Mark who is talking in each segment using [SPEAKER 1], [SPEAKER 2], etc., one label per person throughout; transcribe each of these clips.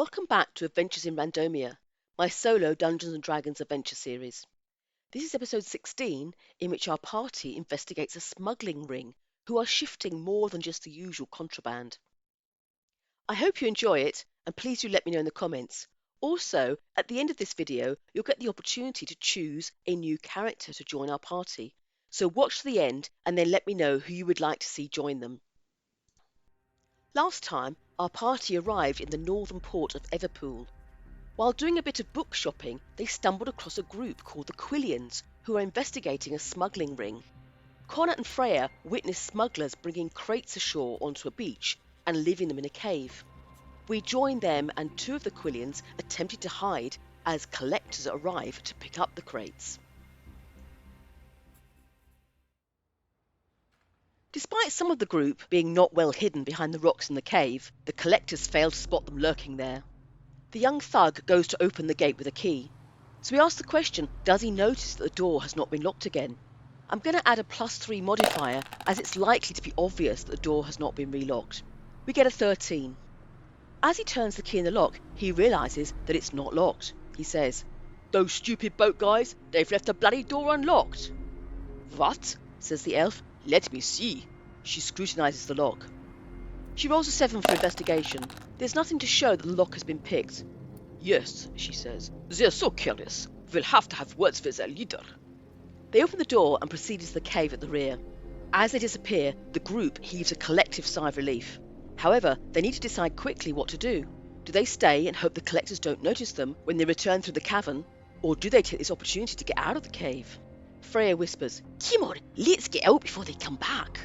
[SPEAKER 1] Welcome back to Adventures in Randomia, my solo Dungeons & Dragons adventure series. This is episode 16, in which our party investigates a smuggling ring who are shifting more than just the usual contraband. I hope you enjoy it, and please do let me know in the comments. Also, at the end of this video, you'll get the opportunity to choose a new character to join our party. So watch to the end and then let me know who you would like to see join them. Last time, our party arrived in the northern port of Everpool. While doing a bit of book shopping, they stumbled across a group called the Quillians, who are investigating a smuggling ring. Connor and Freya witnessed smugglers bringing crates ashore onto a beach and leaving them in a cave. We joined them, and two of the Quillians attempted to hide as collectors arrived to pick up the crates. Despite some of the group being not well hidden behind the rocks in the cave, the collectors failed to spot them lurking there. The young thug goes to open the gate with a key. So we ask the question, does he notice that the door has not been locked again? I'm going to add a +3 modifier, as it's likely to be obvious that the door has not been relocked. We get a 13. As he turns the key in the lock, he realises that it's not locked. He says, "Those stupid boat guys, they've left the bloody door unlocked." "What?" says the elf. "Let me see." She scrutinises the lock. She rolls a 7 for investigation. There's nothing to show that the lock has been picked. "Yes," she says. "They're so careless. We'll have to have words with their leader." They open the door and proceed into the cave at the rear. As they disappear, the group heaves a collective sigh of relief. However, they need to decide quickly what to do. Do they stay and hope the collectors don't notice them when they return through the cavern? Or do they take this opportunity to get out of the cave? Freya whispers, "Come on, let's get out before they come back."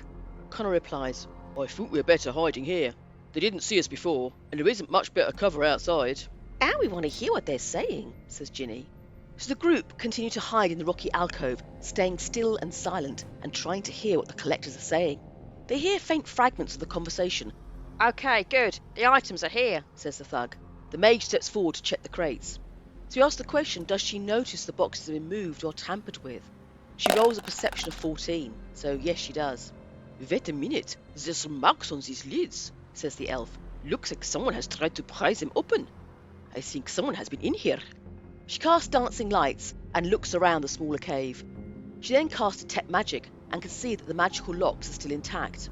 [SPEAKER 1] Connor replies, "I think we're better hiding here. They didn't see us before, and there isn't much better cover outside." "Now we want to hear what they're saying," says Ginny. So the group continue to hide in the rocky alcove, staying still and silent and trying to hear what the collectors are saying. They hear faint fragments of the conversation. "Okay, good. The items are here," says the thug. The mage steps forward to check the crates. So he asks the question, does she notice the boxes have been moved or tampered with? She rolls a perception of 14, so yes, she does. "Wait a minute, there's some marks on these lids," says the elf. "Looks like someone has tried to prise them open. I think someone has been in here." She casts dancing lights and looks around the smaller cave. She then casts detect magic and can see that the magical locks are still intact.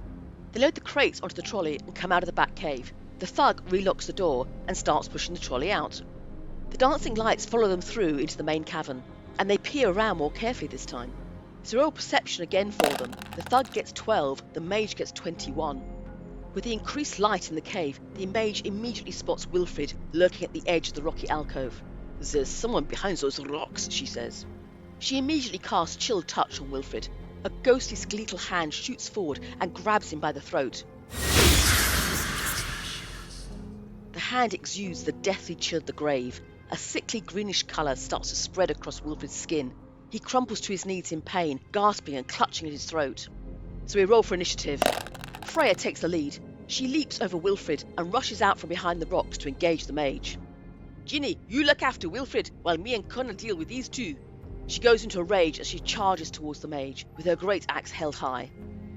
[SPEAKER 1] They load the crates onto the trolley and come out of the back cave. The thug relocks the door and starts pushing the trolley out. The dancing lights follow them through into the main cavern, and they peer around more carefully this time. So roll perception again for them. The thug gets 12, the mage gets 21. With the increased light in the cave, the mage immediately spots Wilfred lurking at the edge of the rocky alcove. "There's someone behind those rocks," she says. She immediately casts Chill Touch on Wilfred. A ghostly skeletal hand shoots forward and grabs him by the throat. The hand exudes the deathly chill of the grave. A sickly greenish colour starts to spread across Wilfred's skin. He crumples to his knees in pain, gasping and clutching at his throat. So we roll for initiative. Freya takes the lead. She leaps over Wilfred and rushes out from behind the rocks to engage the mage. "Ginny, you look after Wilfred while me and Connor deal with these two." She goes into a rage as she charges towards the mage, with her great axe held high.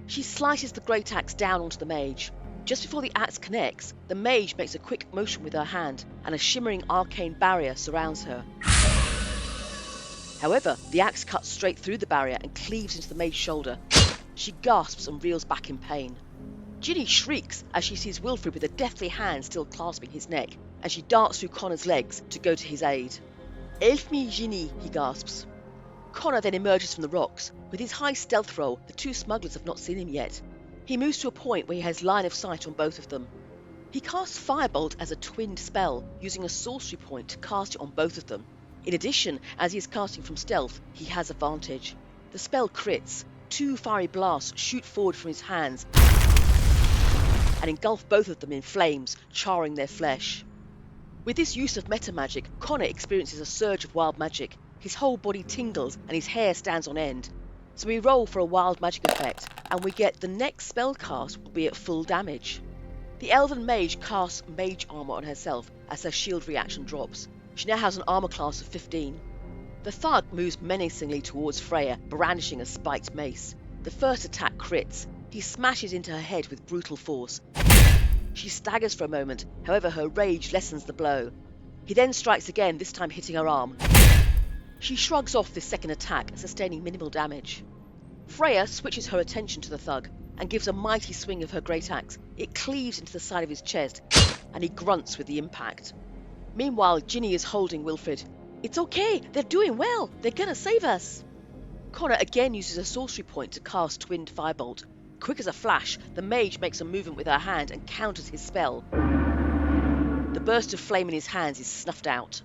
[SPEAKER 1] She slices the great axe down onto the mage. Just before the axe connects, the mage makes a quick motion with her hand, and a shimmering arcane barrier surrounds her. However, the axe cuts straight through the barrier and cleaves into the mage's shoulder. She gasps and reels back in pain. Ginny shrieks as she sees Wilfred with a deathly hand still clasping his neck, and she darts through Connor's legs to go to his aid. "Help me, Ginny," he gasps. Connor then emerges from the rocks. With his high stealth roll, the two smugglers have not seen him yet. He moves to a point where he has line of sight on both of them. He casts Firebolt as a twinned spell, using a sorcery point to cast it on both of them. In addition, as he is casting from stealth, he has advantage. The spell crits. 2 fiery blasts shoot forward from his hands and engulf both of them in flames, charring their flesh. With this use of meta magic, Connor experiences a surge of wild magic. His whole body tingles and his hair stands on end. So we roll for a wild magic effect, and we get the next spell cast will be at full damage. The elven mage casts mage armor on herself as her shield reaction drops. She now has an armor class of 15. The thug moves menacingly towards Freya, brandishing a spiked mace. The first attack crits. He smashes into her head with brutal force. She staggers for a moment, however her rage lessens the blow. He then strikes again, this time hitting her arm. She shrugs off this second attack, sustaining minimal damage. Freya switches her attention to the thug and gives a mighty swing of her great axe. It cleaves into the side of his chest, and he grunts with the impact. Meanwhile, Ginny is holding Wilfred. "It's okay, they're doing well, they're gonna save us." Connor again uses a sorcery point to cast Twinned Firebolt. Quick as a flash, the mage makes a movement with her hand and counters his spell. The burst of flame in his hands is snuffed out.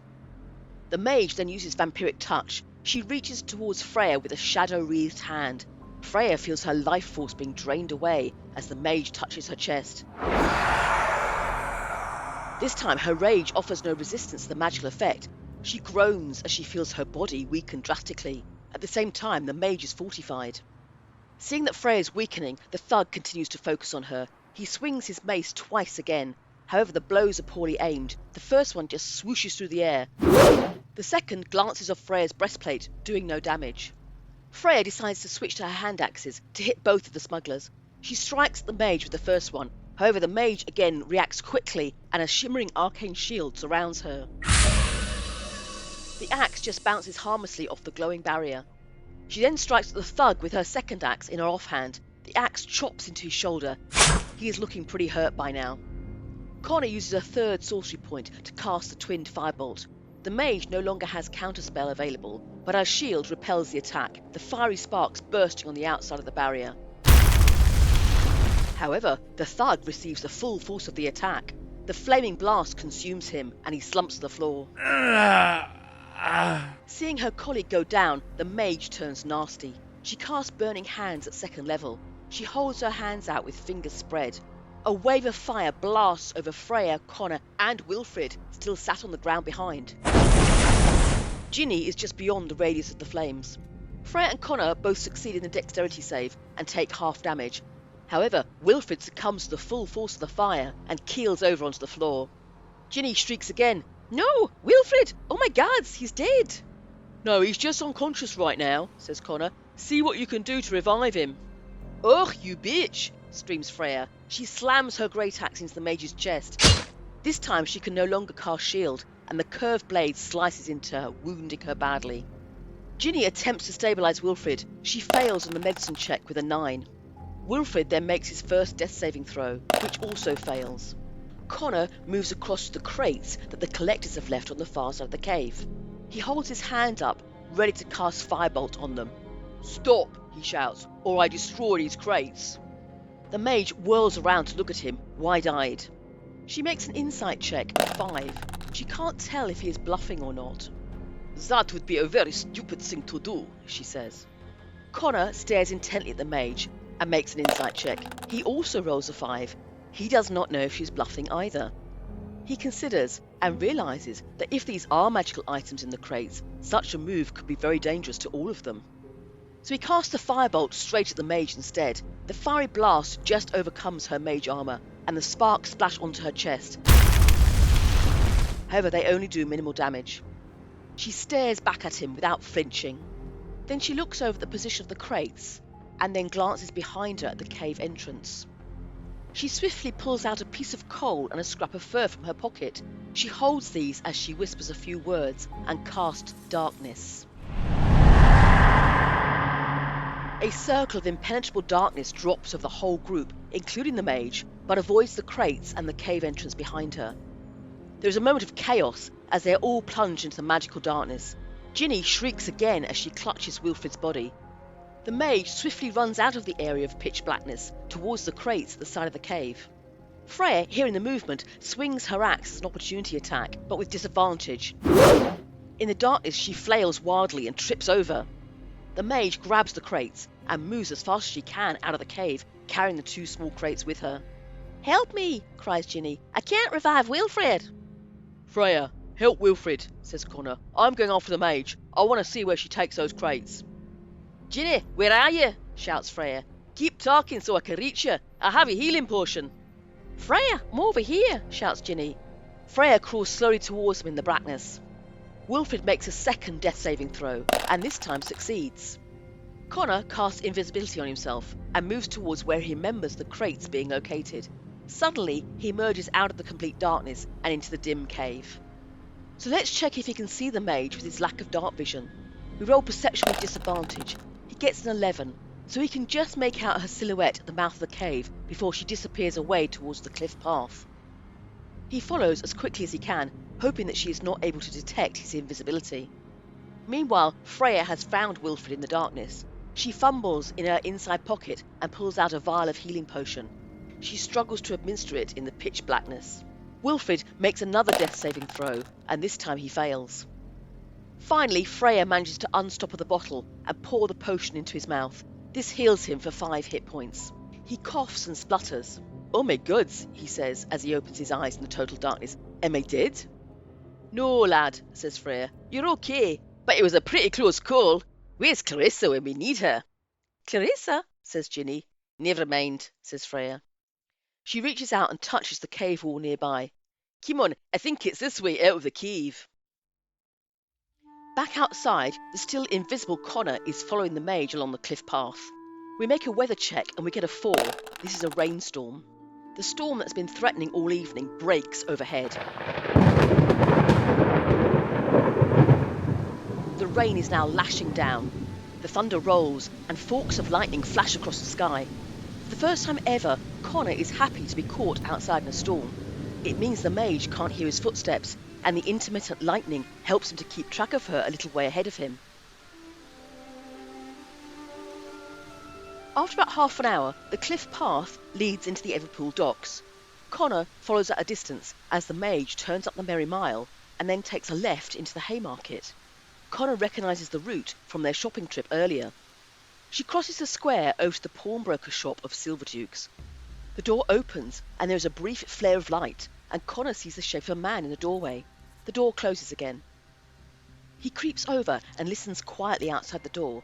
[SPEAKER 1] The mage then uses Vampiric Touch. She reaches towards Freya with a shadow-wreathed hand. Freya feels her life force being drained away as the mage touches her chest. This time, her rage offers no resistance to the magical effect. She groans as she feels her body weaken drastically. At the same time, the mage is fortified. Seeing that Freya is weakening, the thug continues to focus on her. He swings his mace twice again. However, the blows are poorly aimed. The first one just swooshes through the air. The second glances off Freya's breastplate, doing no damage. Freya decides to switch to her hand axes to hit both of the smugglers. She strikes at the mage with the first one. However, the mage again reacts quickly and a shimmering arcane shield surrounds her. The axe just bounces harmlessly off the glowing barrier. She then strikes at the thug with her second axe in her offhand. The axe chops into his shoulder. He is looking pretty hurt by now. Connor uses a third sorcery point to cast the Twinned Firebolt. The mage no longer has counterspell available, but her shield repels the attack, the fiery sparks bursting on the outside of the barrier. However, the thug receives the full force of the attack. The flaming blast consumes him, and he slumps to the floor. Seeing her colleague go down, the mage turns nasty. She casts Burning Hands at second level. She holds her hands out with fingers spread. A wave of fire blasts over Freya, Connor, and Wilfred, still sat on the ground behind. Ginny is just beyond the radius of the flames. Freya and Connor both succeed in the dexterity save and take half damage. However, Wilfred succumbs to the full force of the fire and keels over onto the floor. Ginny shrieks again, "No, Wilfred! Oh my gods, he's dead!" "No, he's just unconscious right now," says Connor. "See what you can do to revive him." "Ugh, you bitch!" screams Freya. She slams her great axe into the mage's chest. This time she can no longer cast shield, and the curved blade slices into her, wounding her badly. Ginny attempts to stabilise Wilfred. She fails on the medicine check with a 9. Wilfred then makes his first death saving throw, which also fails. Connor moves across to the crates that the collectors have left on the far side of the cave. He holds his hand up, ready to cast Firebolt on them. "Stop," he shouts, "or I destroy these crates." The mage whirls around to look at him, wide-eyed. She makes an insight check of 5. She can't tell if he is bluffing or not. "That would be a very stupid thing to do," she says. Connor stares intently at the mage and makes an insight check. He also rolls a 5. He does not know if she's bluffing either. He considers and realises that if these are magical items in the crates, such a move could be very dangerous to all of them. So he casts a firebolt straight at the mage instead. The fiery blast just overcomes her mage armour, and the sparks splash onto her chest. However, they only do minimal damage. She stares back at him without flinching. Then she looks over at the position of the crates, and then glances behind her at the cave entrance. She swiftly pulls out a piece of coal and a scrap of fur from her pocket. She holds these as she whispers a few words and casts darkness. A circle of impenetrable darkness drops over the whole group, including the mage, but avoids the crates and the cave entrance behind her. There is a moment of chaos as they are all plunged into the magical darkness. Ginny shrieks again as she clutches Wilfred's body. The mage swiftly runs out of the area of pitch blackness towards the crates at the side of the cave. Freya, hearing the movement, swings her axe as an opportunity attack, but with disadvantage. In the darkness, she flails wildly and trips over. The mage grabs the crates and moves as fast as she can out of the cave, carrying the 2 small crates with her. "Help me!" cries Ginny. "I can't revive Wilfred!" "Freya, help Wilfred," says Connor. "I'm going after the mage. I want to see where she takes those crates." "Ginny, where are you?" shouts Freya. "Keep talking so I can reach you. I have a healing potion." "Freya, I'm over here," shouts Ginny. Freya crawls slowly towards him in the blackness. Wilfred makes a second death-saving throw, and this time succeeds. Connor casts invisibility on himself and moves towards where he remembers the crates being located. Suddenly, he emerges out of the complete darkness and into the dim cave. So let's check if he can see the mage with his lack of dark vision. We roll perception with disadvantage. He gets an 11, so he can just make out her silhouette at the mouth of the cave before she disappears away towards the cliff path. He follows as quickly as he can, hoping that she is not able to detect his invisibility. Meanwhile, Freya has found Wilfred in the darkness. She fumbles in her inside pocket and pulls out a vial of healing potion. She struggles to administer it in the pitch blackness. Wilfred makes another death-saving throw, and this time he fails. Finally, Freya manages to unstopper the bottle and pour the potion into his mouth. This heals him for 5 hit points. He coughs and splutters. "Oh my gods," he says as he opens his eyes in the total darkness. "Am I dead?" "No, lad," says Freya. "You're okay, but it was a pretty close call. Where's Clarissa when we need her?" "Clarissa?" says Ginny. "Never mind," says Freya. She reaches out and touches the cave wall nearby. "Come on, I think it's this way out of the cave." Back outside, the still invisible Connor is following the mage along the cliff path. We make a weather check and we get a 4. This is a rainstorm. The storm that's been threatening all evening breaks overhead. The rain is now lashing down. The thunder rolls and forks of lightning flash across the sky. For the first time ever, Connor is happy to be caught outside in a storm. It means the mage can't hear his footsteps, and the intermittent lightning helps him to keep track of her a little way ahead of him. After about half an hour, the cliff path leads into the Everpool docks. Connor follows at a distance as the mage turns up the Merry Mile and then takes a left into the Haymarket. Connor recognises the route from their shopping trip earlier. She crosses the square over to the pawnbroker shop of Silverdukes. The door opens and there is a brief flare of light, and Connor sees the shape of a man in the doorway. The door closes again. He creeps over and listens quietly outside the door.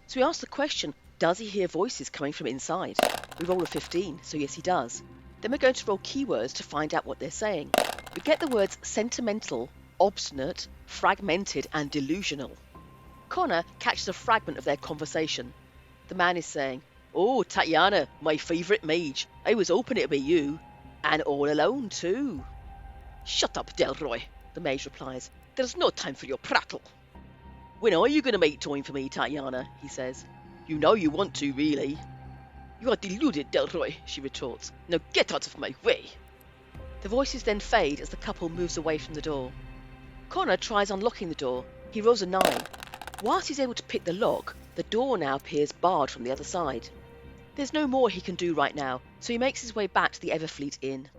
[SPEAKER 1] So we ask the question, does he hear voices coming from inside? We roll a 15, so yes he does. Then we're going to roll keywords to find out what they're saying. We get the words sentimental, obstinate, fragmented and delusional. Connor catches a fragment of their conversation. The man is saying, "Oh, Tatiana, my favourite mage. I was hoping it'd be you. And all alone, too." "Shut up, Delroy," the mage replies. "There's no time for your prattle." "When are you going to make time for me, Tatiana?" he says. "You know you want to, really." "You are deluded, Delroy," she retorts. "Now get out of my way." The voices then fade as the couple moves away from the door. Connor tries unlocking the door. He rolls a 9. Whilst he's able to pick the lock, the door now appears barred from the other side. There's no more he can do right now, so he makes his way back to the Everfleet Inn.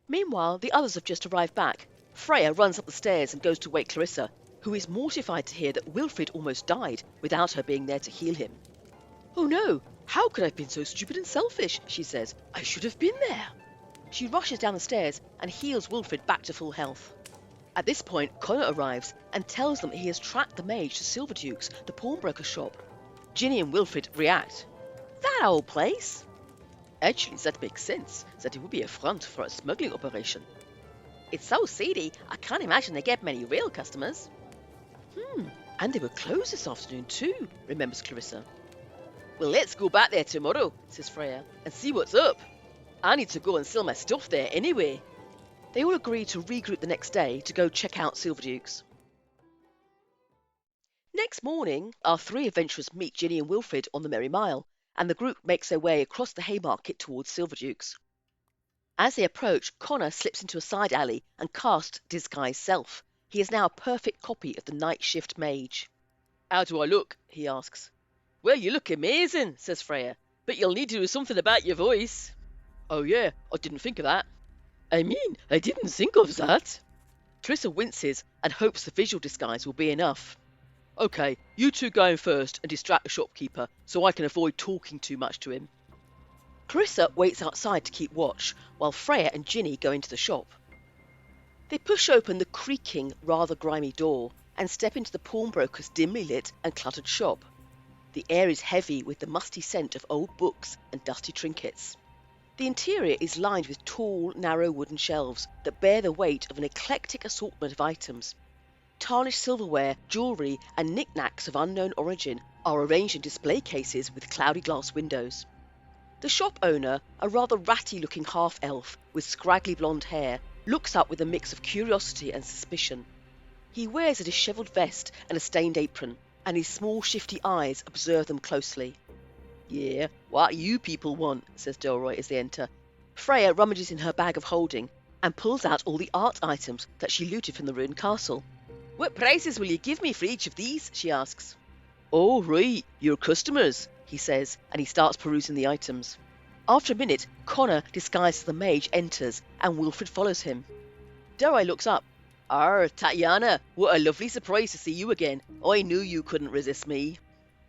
[SPEAKER 1] Meanwhile, the others have just arrived back. Freya runs up the stairs and goes to wake Clarissa, who is mortified to hear that Wilfred almost died without her being there to heal him. "Oh no, how could I have been so stupid and selfish?" she says. "I should have been there." She rushes down the stairs and heals Wilfred back to full health. At this point, Connor arrives and tells them he has tracked the mage to Silverdukes, the pawnbroker shop. Ginny and Wilfred react. "That old place?" "Actually, that makes sense, that it would be a front for a smuggling operation." "It's so seedy, I can't imagine they get many real customers." And they were closed this afternoon too, remembers Clarissa. "Well, let's go back there tomorrow," says Freya, "and see what's up. I need to go and sell my stuff there anyway." They all agree to regroup the next day to go check out Silverdukes. Next morning, our 3 adventurers meet Ginny and Wilfred on the Merry Mile, and the group makes their way across the Haymarket towards Silverdukes. As they approach, Connor slips into a side alley and casts Disguise Self. He is now a perfect copy of the night shift mage. "How do I look?" he asks. "Well, you look amazing," says Freya, "but you'll need to do something about your voice." "Oh yeah, I didn't think of that." "I mean, I didn't think of that." Clarissa winces and hopes the visual disguise will be enough. "Okay, you two go in first and distract the shopkeeper so I can avoid talking too much to him." Clarissa waits outside to keep watch, while Freya and Ginny go into the shop. They push open the creaking, rather grimy door and step into the pawnbroker's dimly lit and cluttered shop. The air is heavy with the musty scent of old books and dusty trinkets. The interior is lined with tall, narrow wooden shelves that bear the weight of an eclectic assortment of items. Tarnished silverware, jewellery and knickknacks of unknown origin are arranged in display cases with cloudy glass windows. The shop owner, a rather ratty-looking half-elf with scraggly blonde hair, looks up with a mix of curiosity and suspicion. He wears a dishevelled vest and a stained apron, and his small shifty eyes observe them closely. "Yeah, what you people want?" says Delroy as they enter. Freya rummages in her bag of holding and pulls out all the art items that she looted from the ruined castle. "What prices will you give me for each of these?" she asks. "Oh, right, you're customers," he says, and he starts perusing the items. After a minute, Connor, disguised as the mage, enters, and Wilfred follows him. Delroy looks up. Tatiana, what a lovely surprise to see you again. I knew you couldn't resist me."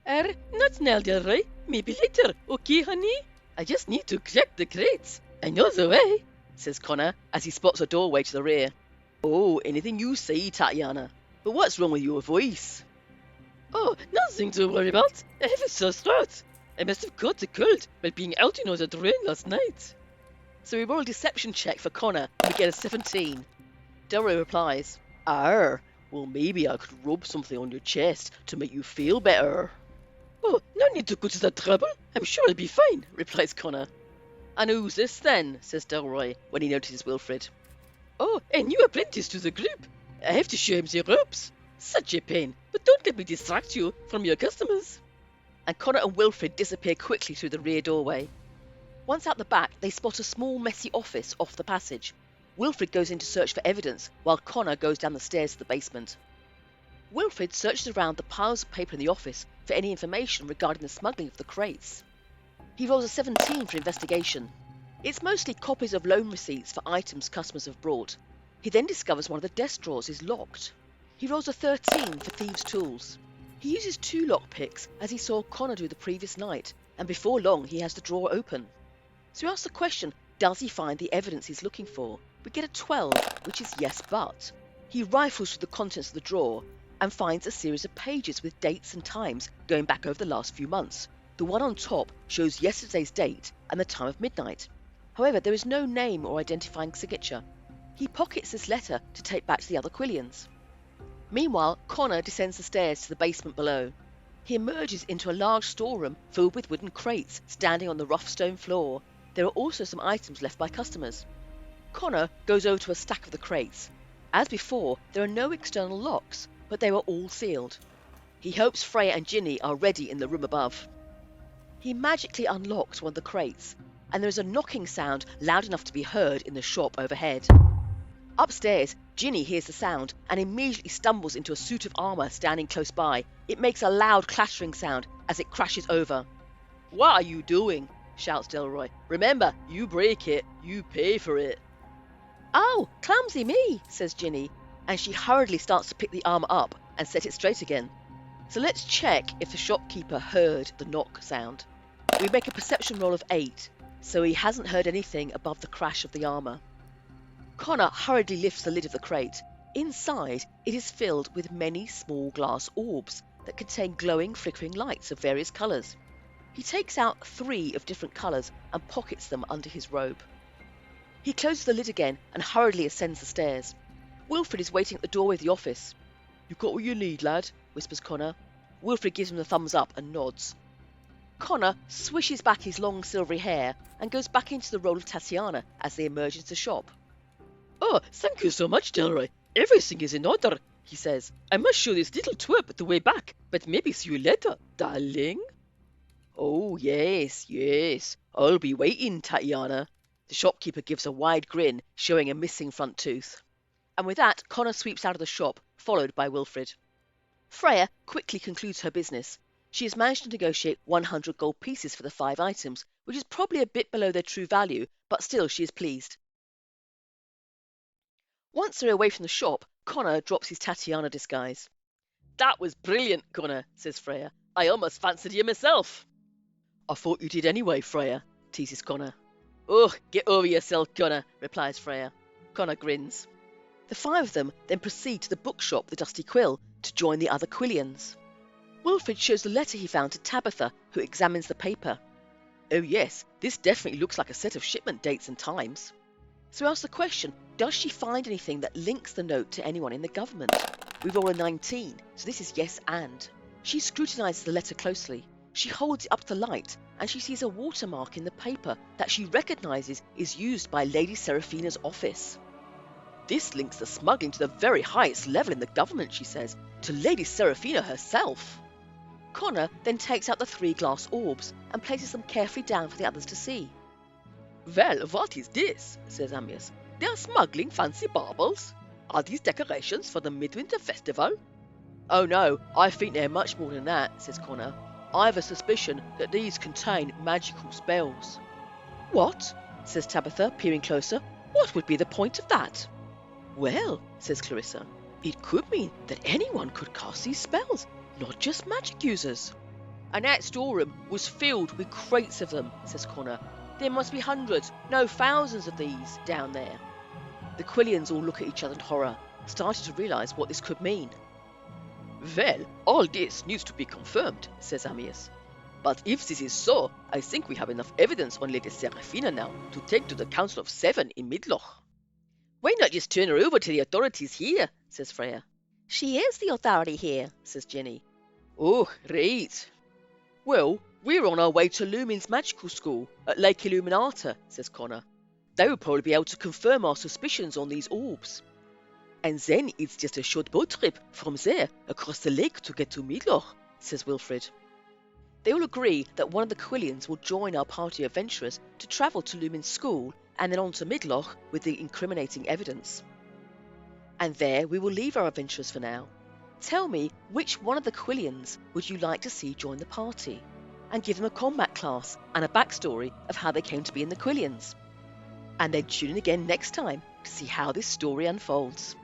[SPEAKER 2] Not now, Delroy. Maybe later, okay, honey? I just need to check the crates. I know the way,"
[SPEAKER 1] says Connor, as he spots a doorway to the rear. "Oh, anything you say, Tatiana. But what's wrong with your voice?"
[SPEAKER 2] "Oh, nothing to worry about. I have a sore throat. I must have caught a cold while being out in the rain last night."
[SPEAKER 1] So we roll a deception check for Connor, and we get a 17. Delroy replies, well, maybe I could rub something on your chest to make you feel better."
[SPEAKER 2] "Oh, no need to go to that trouble. I'm sure I'll be fine,"
[SPEAKER 1] replies Connor. "And who's this then?" says Delroy when he notices Wilfred.
[SPEAKER 2] "Oh, a new apprentice to the group. I have to show him the ropes. Such a pain, but don't let me distract you from your customers."
[SPEAKER 1] And Connor and Wilfred disappear quickly through the rear doorway. Once out the back, they spot a small, messy office off the passage. Wilfred goes in to search for evidence, while Connor goes down the stairs to the basement. Wilfred searches around the piles of paper in the office for any information regarding the smuggling of the crates. He rolls a 17 for investigation. It's mostly copies of loan receipts for items customers have brought. He then discovers one of the desk drawers is locked. He rolls a 13 for thieves' tools. He uses 2 lockpicks as he saw Connor do the previous night, and before long he has the drawer open. So he asks the question, does he find the evidence he's looking for? We get a 12, which is yes but. He rifles through the contents of the drawer and finds a series of pages with dates and times going back over the last few months. The one on top shows yesterday's date and the time of midnight. However, there is no name or identifying signature. He pockets this letter to take back to the other Quillians. Meanwhile, Connor descends the stairs to the basement below. He emerges into a large storeroom filled with wooden crates standing on the rough stone floor. There are also some items left by customers. Connor goes over to a stack of the crates. As before, there are no external locks, but they were all sealed. He hopes Freya and Ginny are ready in the room above. He magically unlocks one of the crates, and there is a knocking sound loud enough to be heard in the shop overhead. Upstairs, Ginny hears the sound and immediately stumbles into a suit of armour standing close by. It makes a loud clattering sound as it crashes over. "What are you doing?" shouts Delroy. "Remember, you break it, you pay for it." "Oh, clumsy me," says Ginny, and she hurriedly starts to pick the armour up and set it straight again. So let's check if the shopkeeper heard the knock sound. We make a perception roll of 8, so he hasn't heard anything above the crash of the armour. Connor hurriedly lifts the lid of the crate. Inside, it is filled with many small glass orbs that contain glowing, flickering lights of various colours. He takes out 3 of different colours and pockets them under his robe. He closes the lid again and hurriedly ascends the stairs. Wilfred is waiting at the doorway of the office. "You got what you need, lad?" whispers Connor. Wilfred gives him the thumbs up and nods. Connor swishes back his long silvery hair and goes back into the role of Tatiana as they emerge into the shop.
[SPEAKER 2] "Oh, thank you so much, Delroy. Everything is in order," he says. "I must show this little twerp the way back, but maybe see you later, darling."
[SPEAKER 1] "Oh, yes, yes. I'll be waiting, Tatiana." The shopkeeper gives a wide grin, showing a missing front tooth. And with that, Connor sweeps out of the shop, followed by Wilfred. Freya quickly concludes her business. She has managed to negotiate 100 gold pieces for the 5 items, which is probably a bit below their true value, but still she is pleased. Once they're away from the shop, Connor drops his Tatiana disguise. "That was brilliant, Connor," says Freya. "I almost fancied you myself." "I thought you did anyway, Freya," teases Connor. "Oh, get over yourself, Connor," replies Freya. Connor grins. The 5 of them then proceed to the bookshop, the Dusty Quill, to join the other Quillians. Wilfred shows the letter he found to Tabitha, who examines the paper. "Oh yes, this definitely looks like a set of shipment dates and times." So we ask the question, does she find anything that links the note to anyone in the government? We roll a 19, so this is yes and. She scrutinises the letter closely. She holds it up to light and she sees a watermark in the paper that she recognises is used by Lady Seraphina's office. This links the smuggling to the very highest level in the government, she says, to Lady Seraphina herself. Connor then takes out the 3 glass orbs and places them carefully down for the others to see.
[SPEAKER 2] Well, what is this? Says Ambience. They are smuggling fancy baubles. Are these decorations for the Midwinter Festival?
[SPEAKER 1] Oh no, I think they're much more than that, says Connor. I have a suspicion that these contain magical spells. What? Says Tabitha, peering closer. What would be the point of that? Well, says Clarissa, it could mean that anyone could cast these spells, not just magic users. And that storeroom was filled with crates of them, says Connor. There must be hundreds, no thousands of these down there. The Quillians all look at each other in horror, starting to realise what this could mean.
[SPEAKER 2] Well, all this needs to be confirmed, says Ambience. But if this is so, I think we have enough evidence on Lady Seraphina now to take to the Council of 7 in Midloch.
[SPEAKER 1] Why not just turn her over to the authorities here, says Freya.
[SPEAKER 3] She is the authority here, says Ginny.
[SPEAKER 1] Oh, right. Well, we're on our way to Lumin's magical school at Lake Illuminata, says Connor. They will probably be able to confirm our suspicions on these orbs. And then it's just a short boat trip from there across the lake to get to Midloch, says Wilfred. They all agree that one of the Quillians will join our party of adventurers to travel to Lumin's school and then on to Midloch with the incriminating evidence. And there we will leave our adventurers for now. Tell me which one of the Quillians would you like to see join the party, and give them a combat class and a backstory of how they came to be in the Quillians. And then tune in again next time to see how this story unfolds.